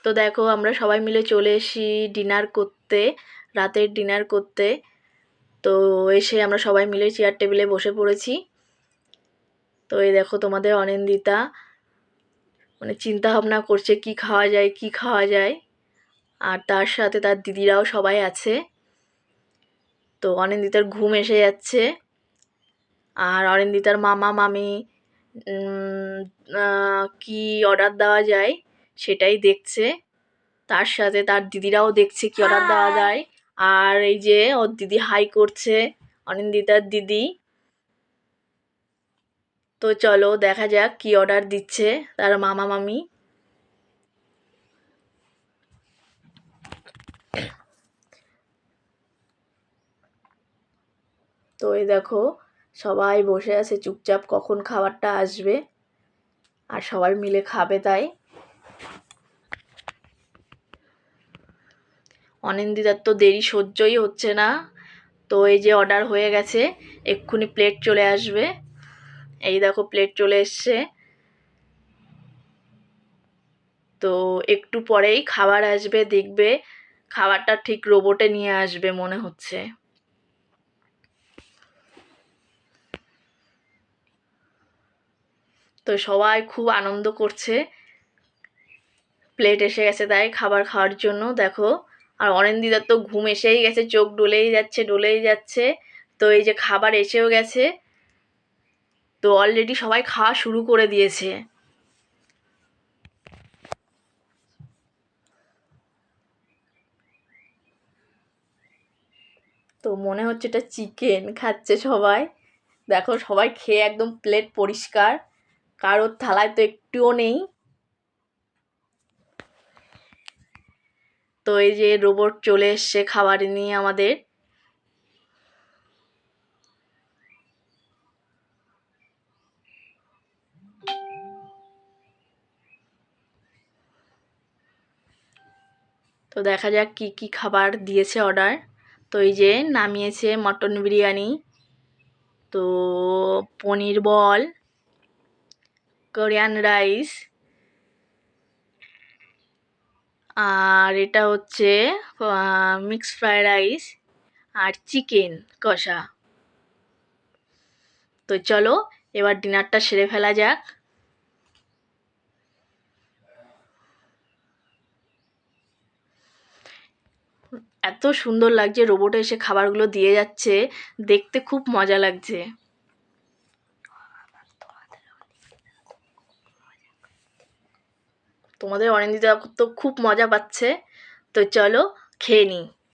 তো দেখো আমরা সবাই মিলে চলে এসি ডিনার করতে, রাতের ডিনার করতে। তো এসে আমরা সবাই মিলে চেয়ার টেবিলে বসে পড়েছি। তো এই দেখো তোমাদের অনিন্দিতা মানে চিন্তা ভাবনা করছে কি খাওয়া যায় কি খাওয়া যায়, আর তার সাথে তার দিদিরাও সবাই আছে। তো অনিন্দিতার ঘুম এসে যাচ্ছে, আর অনিন্দিতার মামা মামি কি অর্ডার দেওয়া যায় সেটাই দেখছে। তার সাথে তার দিদিরাও দেখছে কি অর্ডার দেওয়া যায়। আর এই যে ওর দিদি হাই করছে, অনিন্দিতার দিদি। তো চলো দেখা যাক কি অর্ডার দিচ্ছে তার মামা মামি। তো এই দেখো সবাই বসে আছে চুপচাপ, কখন খাবারটা আসবে আর সবাই মিলে খাবে তাই। অনিন্দিতার তো দেরি সহ্যই হচ্ছে না। তো এই যে অর্ডার হয়ে গেছে, এক্ষুনি প্লেট চলে আসবে। এই দেখো প্লেট চলে এসছে। তো একটু পরেই খাবার আসবে, দেখবে খাবারটা ঠিক রোবটে নিয়ে আসবে মনে হচ্ছে। তো সবাই খুব আনন্দ করছে, প্লেট এসে গেছে তাই খাবার খাওয়ার জন্য। দেখো আর অনিন্দিতার তো ঘুম এসেই গেছে, চোখ ডলেই যাচ্ছে ডলেই যাচ্ছে। তো এই যে খাবার এসেও গেছে, তো অলরেডি সবাই খাওয়া শুরু করে দিয়েছে। তো মনে হচ্ছে এটা চিকেন খাচ্ছে সবাই। দেখো সবাই খেয়ে একদম প্লেট পরিষ্কার, কারোর থালায় তো একটুও নেই। তো এই যে রোবট চলে এসছে খাবার নিয়ে আমাদের। তো দেখা যাক কি কি খাবার দিয়েছে অর্ডার। তো এই যে নামিয়েছে মটন বিরিয়ানি, তো পনির বল, কোরিয়ান রাইস, আর এটা হচ্ছে মিক্স ফ্রাইড রাইস আর চিকেন কষা। তো চলো এবার ডিনারটা সেরে ফেলা যাক। এত সুন্দর লাগছে, রোবটে এসে খাবারগুলো দিয়ে যাচ্ছে, দেখতে খুব মজা লাগছে। তোমাদের অনিন্দিতা তো খুব মজা পাচ্ছে। তো চলো খেয়ে নিই।